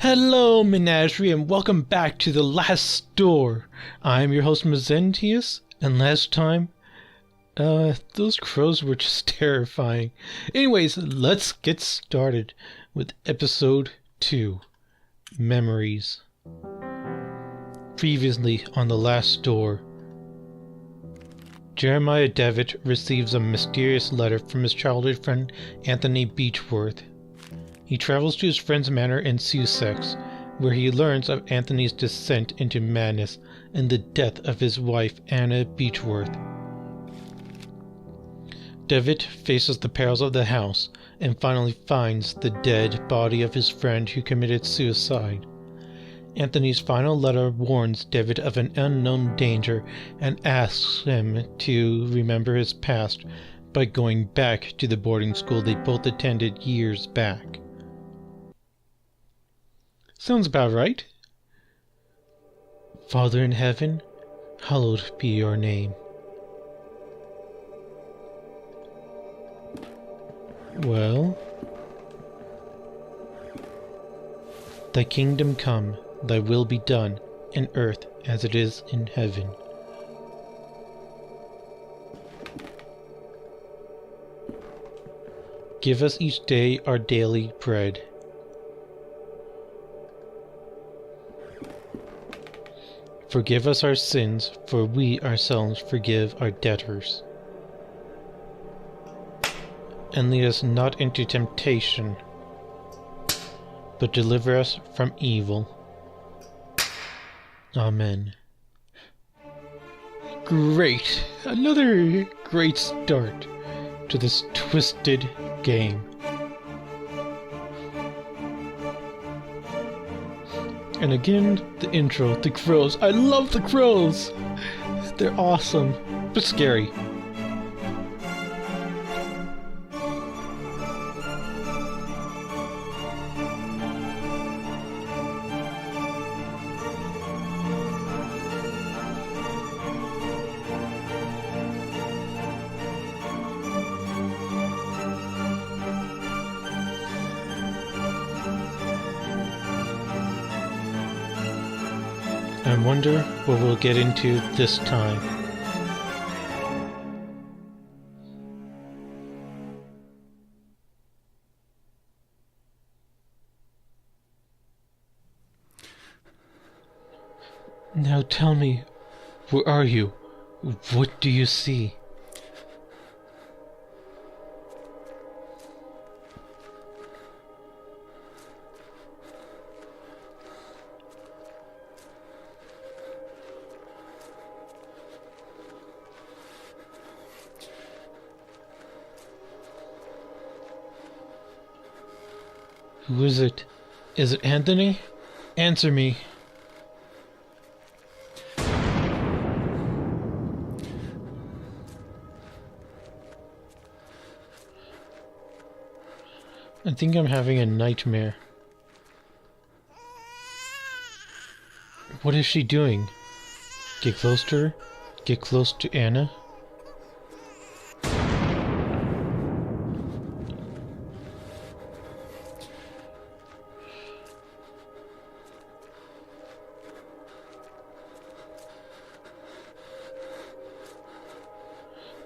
Hello, Menagerie, and welcome back to The Last Store. I'm your host, Mazentius, and last time, those crows were just terrifying. Anyways, let's get started with episode 2, Memories. Previously on The Last Store, Jeremiah Devitt receives a mysterious letter from his childhood friend Anthony Beechworth. He travels to his friend's manor in Sussex, where he learns of Anthony's descent into madness and the death of his wife, Anna Beechworth. Devitt faces the perils of the house and finally finds the dead body of his friend who committed suicide. Anthony's final letter warns Devitt of an unknown danger and asks him to remember his past by going back to the boarding school they both attended years back. Sounds about right. Father in heaven, hallowed be your name. Well, thy kingdom come, thy will be done, in earth as it is in heaven. Give us each day our daily bread. Forgive us our sins, for we ourselves forgive our debtors. And lead us not into temptation, but deliver us from evil. Amen. Great! Another great start to this twisted game. And again, the intro, the crows. I love the crows! They're awesome, but scary. I wonder what we'll get into this time. Now tell me, where are you? What do you see? Who is it? Is it Anthony? Answer me. I think I'm having a nightmare. What is she doing? Get close to her? Get close to Anna?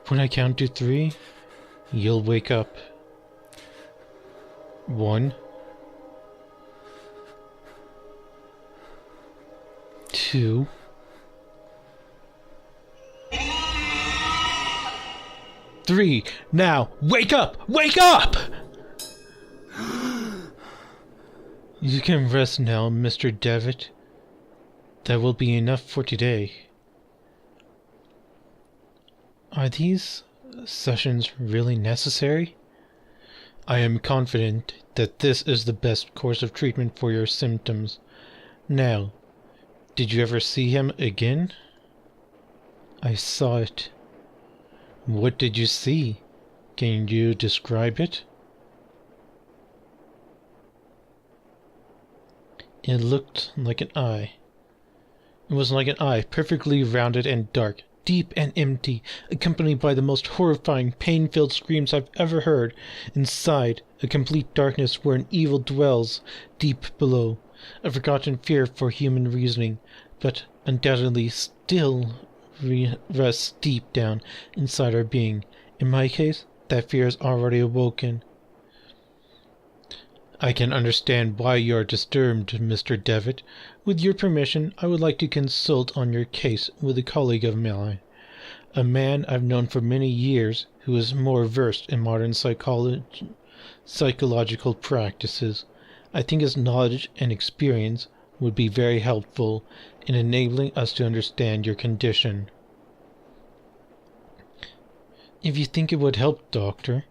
When I count to 3, you'll wake up. 1, 2, 3. Now, wake up! Wake up! You can rest now, Mr. Devitt. That will be enough for today. Are these sessions really necessary? I am confident that this is the best course of treatment for your symptoms. Now, did you ever see him again? I saw it. What did you see? Can you describe it? It looked like an eye. It was like an eye, perfectly rounded and dark, deep and empty, accompanied by the most horrifying, pain-filled screams I've ever heard. Inside, a complete darkness where an evil dwells, deep below. a forgotten fear for human reasoning, but undoubtedly still rests deep down inside our being. In my case, that fear is already awoken. I can understand why you are disturbed, Mr. Devitt. With your permission, I would like to consult on your case with a colleague of mine, a man I've known for many years who is more versed in modern psychological practices. I think his knowledge and experience would be very helpful in enabling us to understand your condition. If you think it would help, Doctor,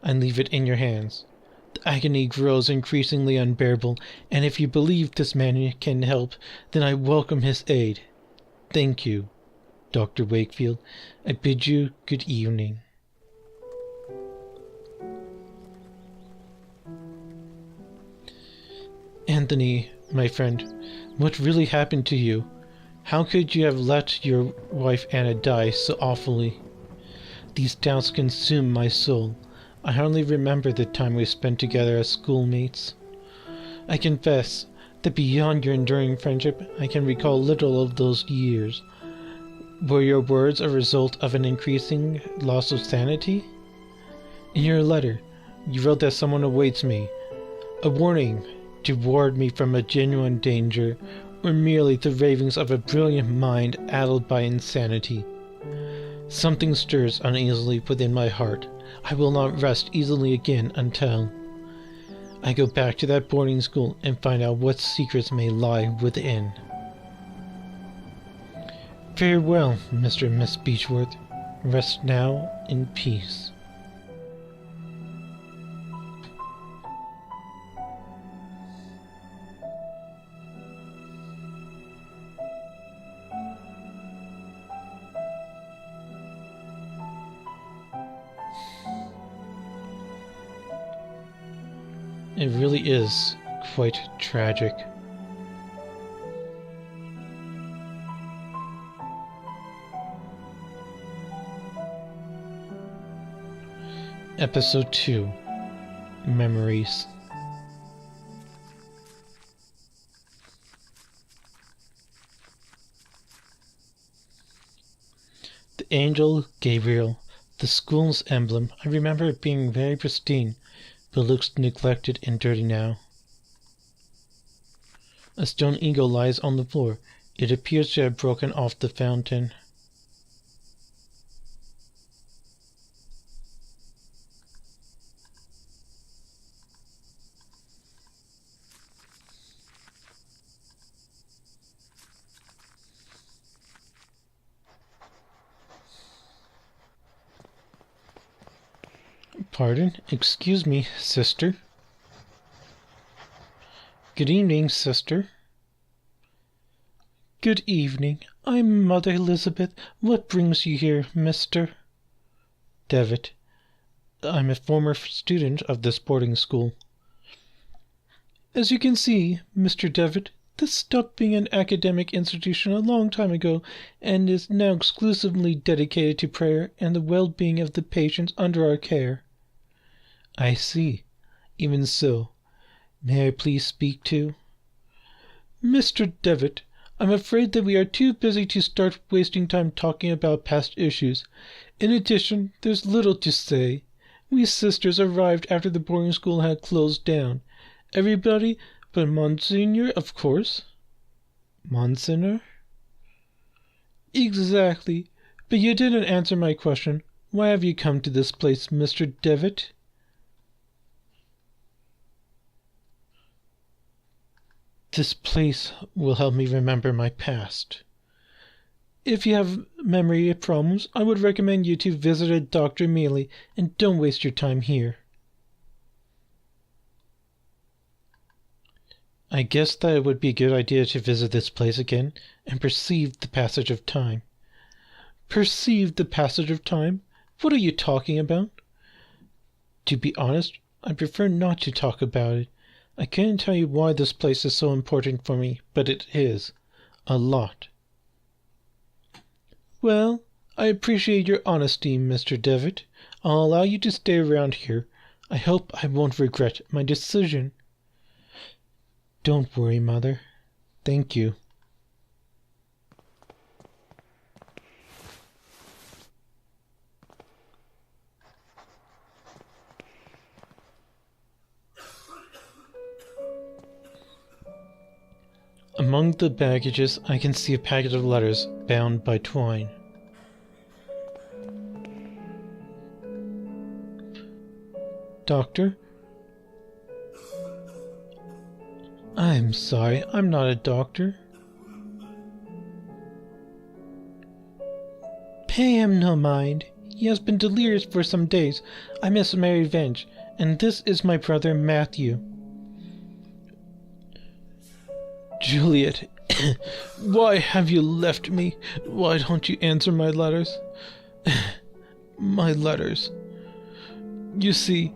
I leave it in your hands. The agony grows increasingly unbearable, and if you believe this man can help, then I welcome his aid. Thank you, Dr. Wakefield. I bid you good evening. Anthony, my friend, what really happened to you? How could you have let your wife Anna die so awfully? These doubts consume my soul. I hardly remember the time we spent together as schoolmates. I confess that beyond your enduring friendship, I can recall little of those years. Were your words a result of an increasing loss of sanity? In your letter, you wrote that someone awaits me, a warning to ward me from a genuine danger, or merely the ravings of a brilliant mind addled by insanity. Something stirs uneasily within my heart. I will not rest easily again until I go back to that boarding school and find out what secrets may lie within. Farewell, Mr. and Miss Beechworth. Rest now in peace. It really is quite tragic. Episode 2: Memories. The angel Gabriel, the school's emblem. I remember it being very pristine, but looks neglected and dirty now. A stone eagle lies on the floor. It appears to have broken off the fountain. Pardon? Excuse me, sister. Good evening, sister. Good evening. I'm Mother Elizabeth. What brings you here, Mr. Devitt? I'm a former student of this boarding school. As you can see, Mr. Devitt, this stopped being an academic institution a long time ago and is now exclusively dedicated to prayer and the well-being of the patients under our care. I see. Even so, may I please speak to Mr. Devitt? I'm afraid that we are too busy to start wasting time talking about past issues. In addition, there's little to say. We sisters arrived after the boarding school had closed down. Everybody but Monsignor, of course. Monsignor? Exactly. But you didn't answer my question. Why have you come to this place, Mr. Devitt? This place will help me remember my past. If you have memory problems, I would recommend you to visit a Dr. Mealy, and don't waste your time here. I guess that it would be a good idea to visit this place again and perceive the passage of time. Perceive the passage of time? What are you talking about? To be honest, I prefer not to talk about it. I can't tell you why this place is so important for me, but it is. A lot. Well, I appreciate your honesty, Mr. Devitt. I'll allow you to stay around here. I hope I won't regret my decision. Don't worry, Mother. Thank you. Among the baggages, I can see a packet of letters bound by twine. Doctor? I'm sorry, I'm not a doctor. Pay him no mind. He has been delirious for some days. I miss my revenge, and this is my brother Matthew. Juliet, why have you left me? Why don't you answer my letters? My letters. You see,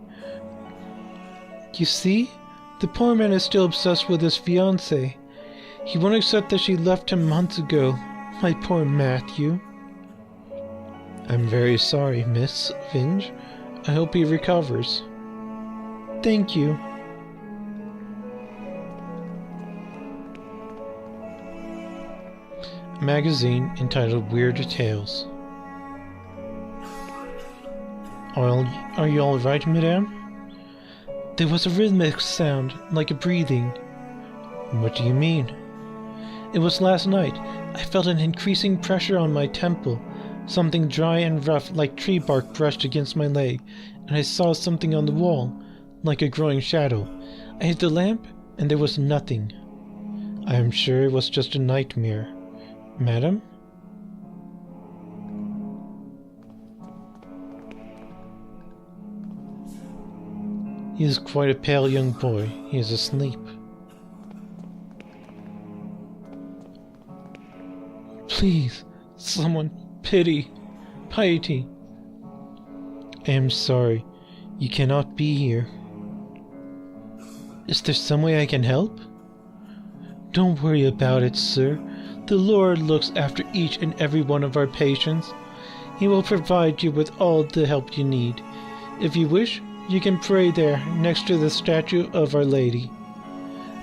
the poor man is still obsessed with his fiancée. He won't accept that she left him months ago. My poor Matthew. I'm very sorry, Miss Finch. I hope he recovers. Thank you. A magazine entitled Weird Tales. Are you all right, madame? There was a rhythmic sound, like a breathing. What do you mean? It was last night. I felt an increasing pressure on my temple. Something dry and rough, like tree bark, brushed against my leg, and I saw something on the wall, like a growing shadow. I hit the lamp, and there was nothing. I am sure it was just a nightmare. Madam? He is quite a pale young boy. He is asleep. Please, someone, piety. I am sorry. You cannot be here. Is there some way I can help? Don't worry about it, sir. The Lord looks after each and every one of our patients. He will provide you with all the help you need. If you wish, you can pray there, next to the statue of Our Lady.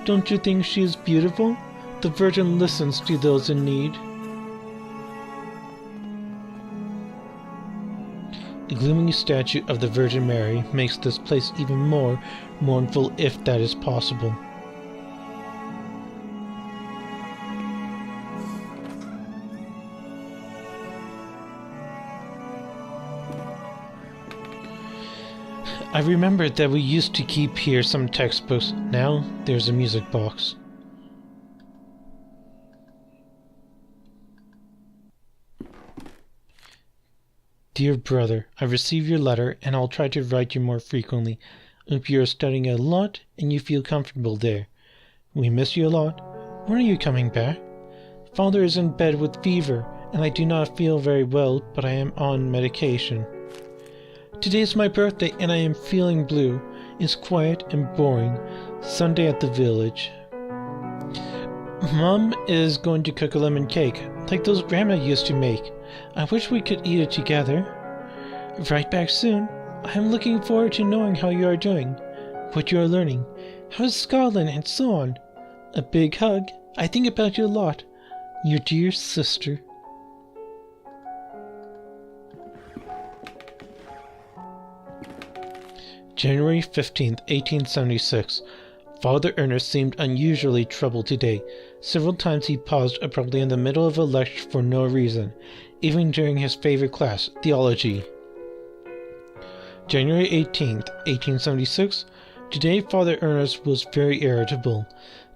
Don't you think she is beautiful? The Virgin listens to those in need. The glooming statue of the Virgin Mary makes this place even more mournful, if that is possible. I remembered that we used to keep here some textbooks. Now there's a music box. Dear brother, I received your letter and I'll try to write you more frequently. Hope you are studying a lot and you feel comfortable there. We miss you a lot. When are you coming back? Father is in bed with fever and I do not feel very well, but I am on medication. Today is my birthday and I am feeling blue. It's quiet and boring. Sunday at the village. Mom is going to cook a lemon cake, like those Grandma used to make. I wish we could eat it together. Right back soon. I am looking forward to knowing how you are doing, what you are learning, how's Scotland, and so on. A big hug. I think about you a lot. Your dear sister. January 15th, 1876. Father Ernest seemed unusually troubled today. Several times he paused abruptly in the middle of a lecture for no reason, even during his favorite class, theology. January 18th, 1876. Today Father Ernest was very irritable.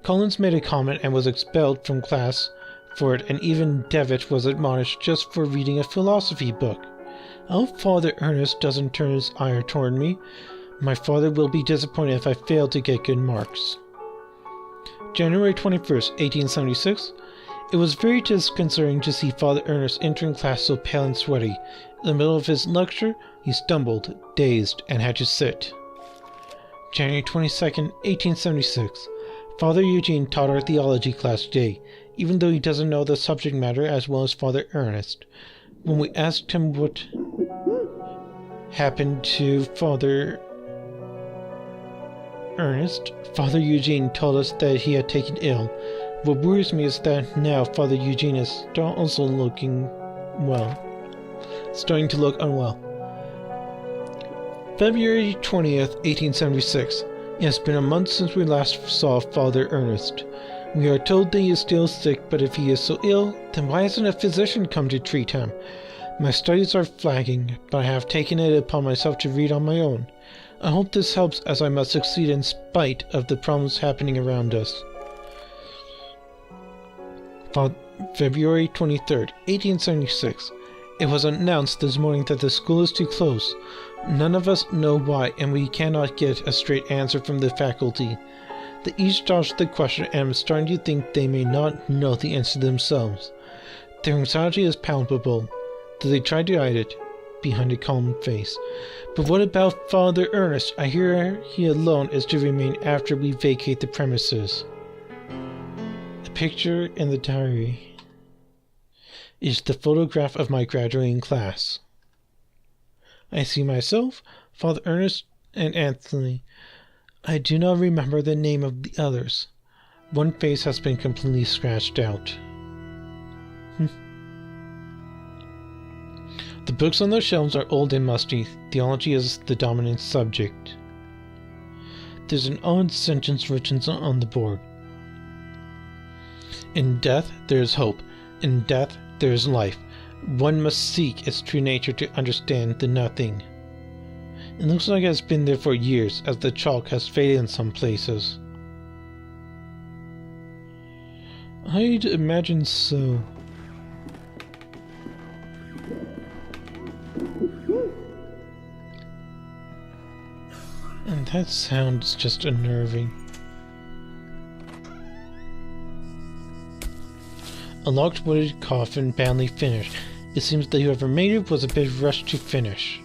Collins made a comment and was expelled from class for it, and even Devitt was admonished just for reading a philosophy book. I hope Father Ernest doesn't turn his ire toward me. My father will be disappointed if I fail to get good marks. January 21st, 1876. It was very disconcerting to see Father Ernest entering class so pale and sweaty. In the middle of his lecture, he stumbled, dazed, and had to sit. January 22nd, 1876. Father Eugene taught our theology class today, even though he doesn't know the subject matter as well as Father Ernest. When we asked him what happened to Father Ernest. Father Eugene told us that he had taken ill. What worries me is that now Father Eugene is also looking starting to look unwell. February 20th, 1876. It has been a month since we last saw Father Ernest. We are told that he is still sick, but if he is so ill, then why hasn't a physician come to treat him? My studies are flagging, but I have taken it upon myself to read on my own. I hope this helps, as I must succeed in spite of the problems happening around us. February 23rd, 1876. It was announced this morning that the school is to close. None of us know why, and we cannot get a straight answer from the faculty. They each dodged the question, and I'm starting to think they may not know the answer themselves. Their anxiety is palpable, though they try to hide it behind a calm face. But what about Father Ernest? I hear he alone is to remain after we vacate the premises. A picture in the diary is the photograph of my graduating class. I see myself, Father Ernest, and Anthony. I do not remember the name of the others. One face has been completely scratched out. The books on the shelves are old and musty. Theology is the dominant subject. There's an odd sentence written on the board. In death there is hope. In death there is life. One must seek its true nature to understand the nothing. It looks like it's been there for years, as the chalk has faded in some places. I'd imagine so. And that sounds just unnerving. A locked wooded coffin, badly finished. It seems that whoever made it was a bit rushed to finish.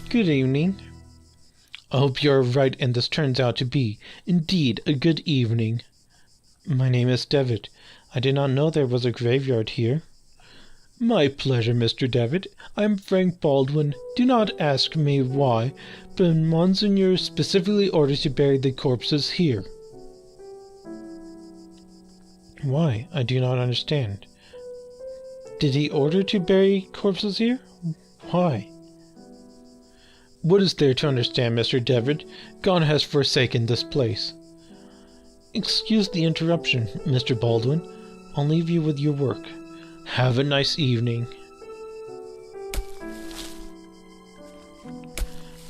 Good evening. I hope you're right and this turns out to be, indeed, a good evening. My name is Devitt. I did not know there was a graveyard here. My pleasure, Mr. Devitt. I am Frank Baldwin. Do not ask me why, but Monsignor specifically ordered to bury the corpses here. Why? I do not understand. Did he order to bury corpses here? Why? What is there to understand, Mr. Devitt? God has forsaken this place. Excuse the interruption, Mr. Baldwin. I'll leave you with your work. Have a nice evening.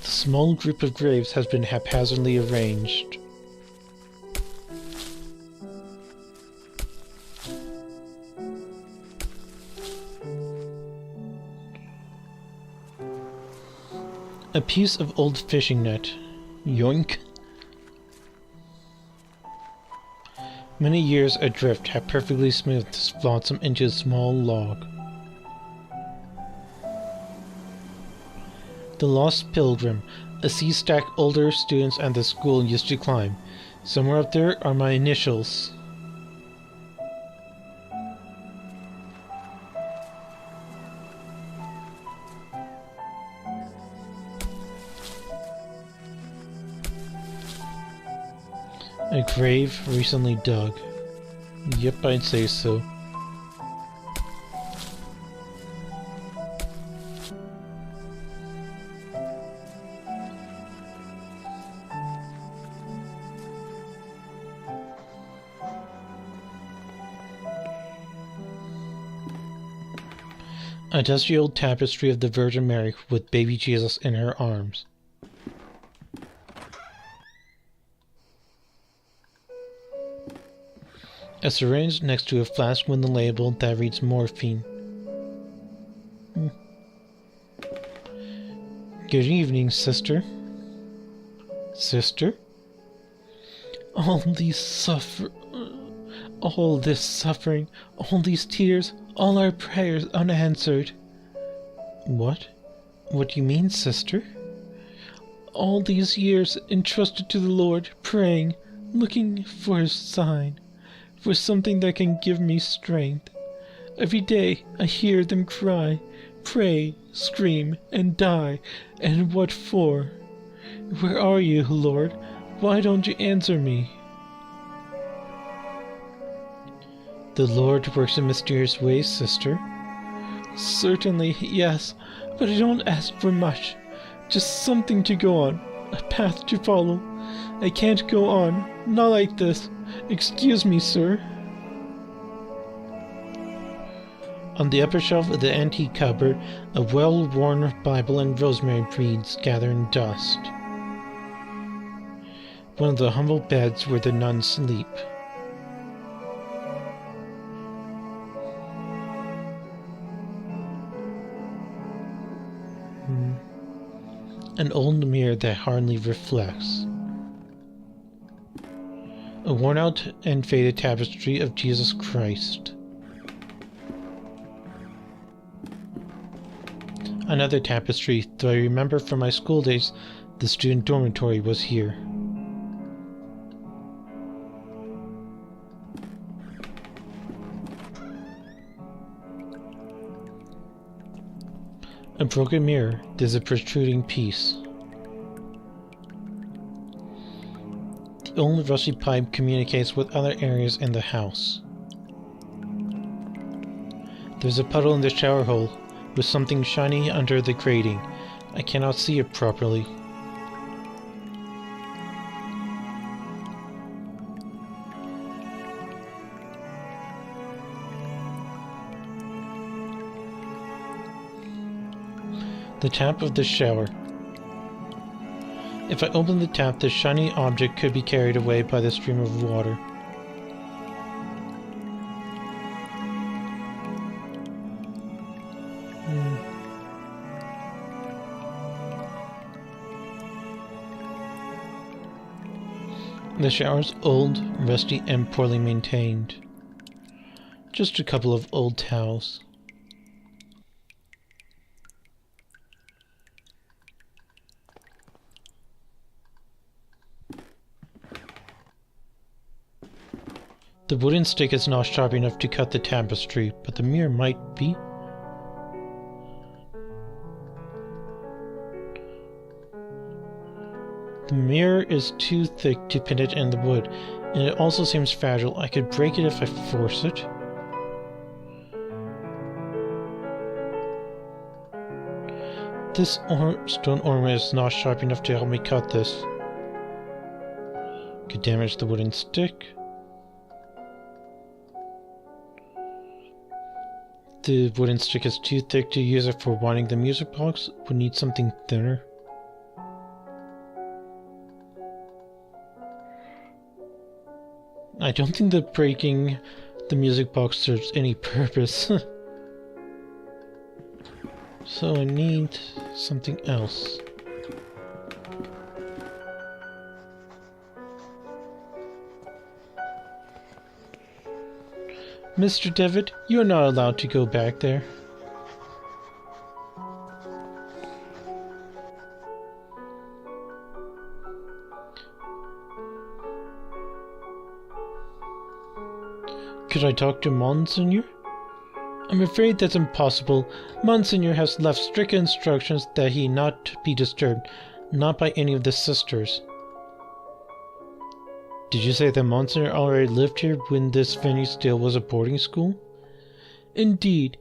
The small group of graves has been haphazardly arranged. A piece of old fishing net. Yoink. Many years adrift have perfectly smoothed this flotsam into a small log. The Lost Pilgrim, a sea stack older students at the school used to climb. Somewhere up there are my initials. A grave recently dug. Yep, I'd say so. A dusty old tapestry of the Virgin Mary with baby Jesus in her arms. A syringe next to a flask with a label that reads morphine. Good evening, sister. Sister? All this suffering, all these tears, all our prayers unanswered. What? What do you mean, sister? All these years entrusted to the Lord, praying, looking for a sign. For something that can give me strength. Every day I hear them cry, pray, scream, and die, and what for? Where are you, Lord? Why don't you answer me? The Lord works in mysterious ways, sister. Certainly, yes, but I don't ask for much. Just something to go on, a path to follow. I can't go on, not like this. Excuse me, sir. On the upper shelf of the antique cupboard, a well-worn Bible and rosemary beads gather in dust. One of the humble beds where the nuns sleep. An old mirror that hardly reflects. A worn-out and faded tapestry of Jesus Christ. Another tapestry, though I remember from my school days the student dormitory was here. A broken mirror, there's a protruding piece. The old rusty pipe communicates with other areas in the house. There's a puddle in the shower hole, with something shiny under the grating. I cannot see it properly. The tap of the shower. If I open the tap, the shiny object could be carried away by the stream of water. The shower's old, rusty, and poorly maintained. Just a couple of old towels. The wooden stick is not sharp enough to cut the tapestry, but the mirror might be. The mirror is too thick to pin it in the wood, and it also seems fragile. I could break it if I force it. This stone ornament is not sharp enough to help me cut this. Could damage the wooden stick. The wooden stick is too thick to use it for winding the music box. Would need something thinner. I don't think that breaking the music box serves any purpose. So I need something else. Mr. Devitt, you're not allowed to go back there. Could I talk to Monsignor? I'm afraid that's impossible. Monsignor has left strict instructions that he not be disturbed, not by any of the sisters. Did you say that Monsignor already lived here when this venue still was a boarding school? Indeed,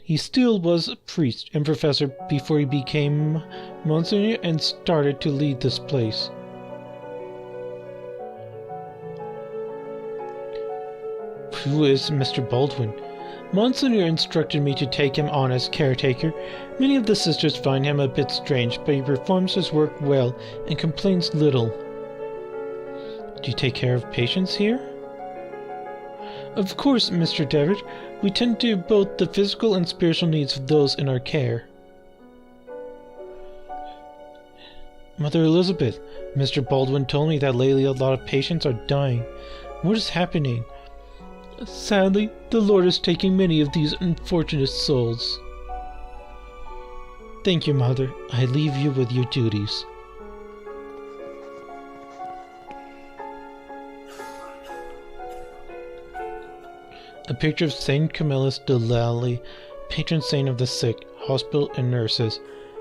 he still was a priest and professor before he became Monsignor and started to lead this place. Who is Mr. Baldwin? Monsignor instructed me to take him on as caretaker. Many of the sisters find him a bit strange, but he performs his work well and complains little. Do you take care of patients here? Of course, Mr. Devitt. We tend to both the physical and spiritual needs of those in our care. Mother Elizabeth, Mr. Baldwin told me that lately a lot of patients are dying. What is happening? Sadly, the Lord is taking many of these unfortunate souls. Thank you, Mother. I leave you with your duties. A picture of Saint Camillus de Lally patron saint of the sick, hospital, and nurses,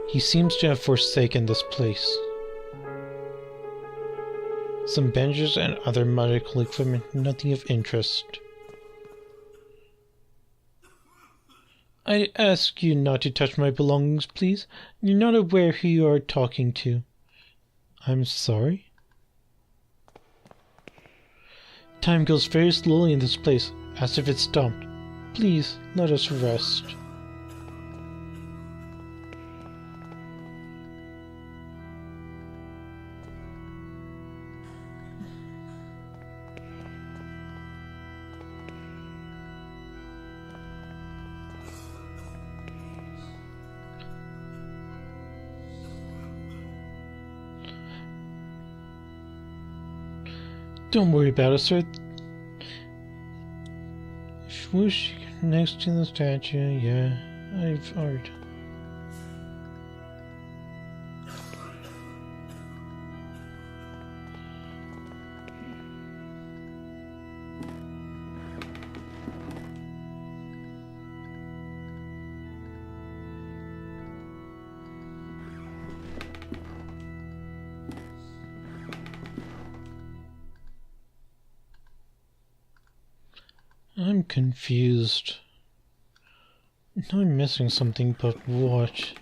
he seems to have forsaken this place. Some bandages and other medical equipment, nothing of interest. I ask you not to touch my belongings, please. You're not aware who you are talking to. I'm sorry? Time goes very slowly in this place, as if it stopped. Please, let us rest. Don't worry about it, sir. Swoosh next to the statue, yeah, I've heard. I'm confused. I'm missing something, but what?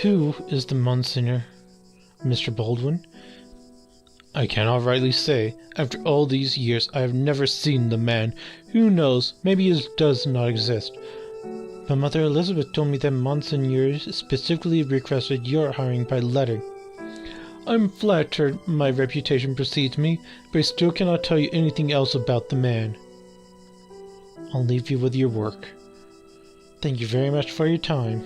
Who is the Monsignor? Mr. Baldwin? I cannot rightly say. After all these years, I have never seen the man. Who knows? Maybe he does not exist. But Mother Elizabeth told me that Monsignor specifically requested your hiring by letter. I'm flattered my reputation precedes me, but I still cannot tell you anything else about the man. I'll leave you with your work. Thank you very much for your time.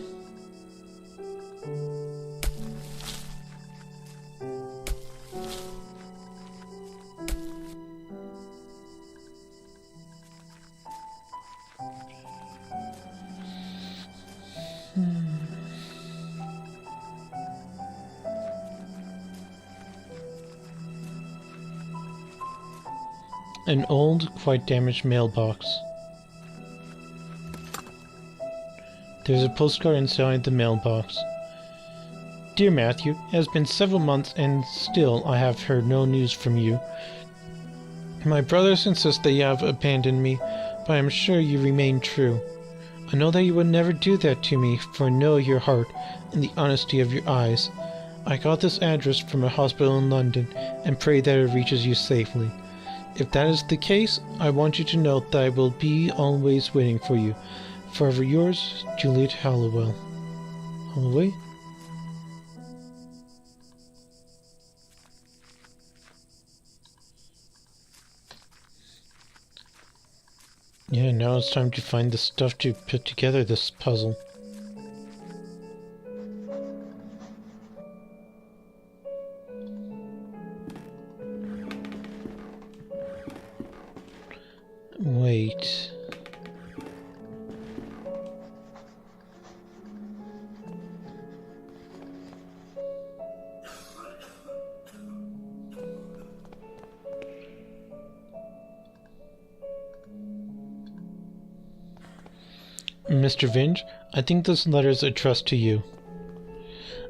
An old, quite damaged mailbox. There's a postcard inside the mailbox. Dear Matthew, it has been several months and still I have heard no news from you. My brothers insist that you have abandoned me, but I am sure you remain true. I know that you would never do that to me, for I know your heart and the honesty of your eyes. I got this address from a hospital in London and pray that it reaches you safely. If that is the case, I want you to know that I will be always waiting for you. Forever yours, Juliet Halliwell. Holloway? Yeah, now it's time to find the stuff to put together this puzzle. Wait. Mr. Vinge, I think this letter is addressed to you.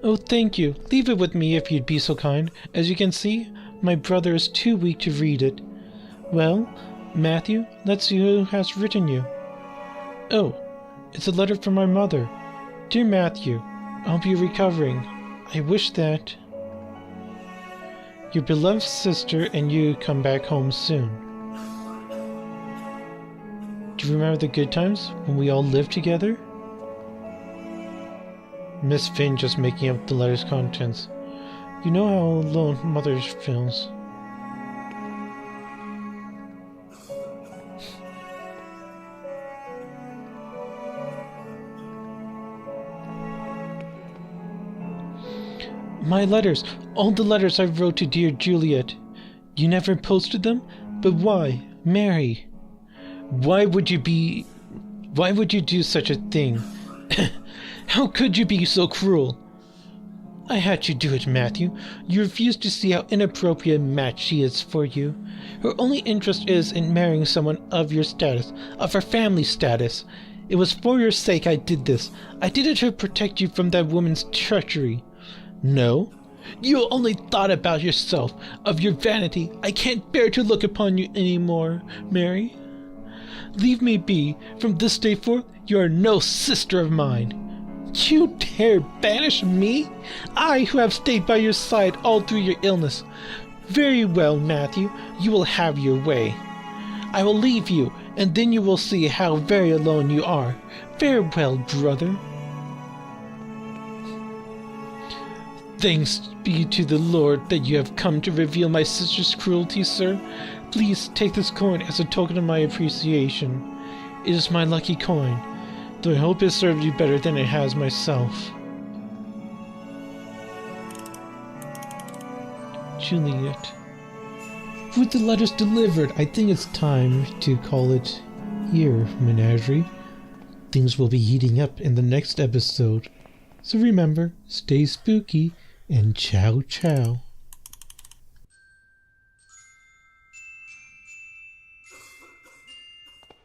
Oh, thank you. Leave it with me if you'd be so kind. As you can see, my brother is too weak to read it. Well, Matthew, let's see who has written you. Oh, it's a letter from my mother. Dear Matthew, I hope you're recovering. I wish that your beloved sister and you come back home soon. Do you remember the good times when we all lived together? Miss Finn just making up the letter's contents. You know how alone Mother feels. My letters! All the letters I wrote to dear Juliet. You never posted them? But why? Mary! Why would you be... Why would you do such a thing? How could you be so cruel? I had you do it, Matthew. You refuse to see how inappropriate a match she is for you. Her only interest is in marrying someone of your status, of her family status. It was for your sake I did this. I did it to protect you from that woman's treachery. No, you only thought about yourself, of your vanity. I can't bear to look upon you any more, Mary. Leave me be. From this day forth, you are no sister of mine. You dare banish me? I, who have stayed by your side all through your illness. Very well, Matthew, you will have your way. I will leave you, and then you will see how very alone you are. Farewell, brother. Thanks be to the Lord that you have come to reveal my sister's cruelty, sir. Please take this coin as a token of my appreciation. It is my lucky coin, though I hope it served you better than it has myself. Juliet. With the letters delivered, I think it's time to call it here, Menagerie. Things will be heating up in the next episode. So remember, stay spooky and ciao ciao.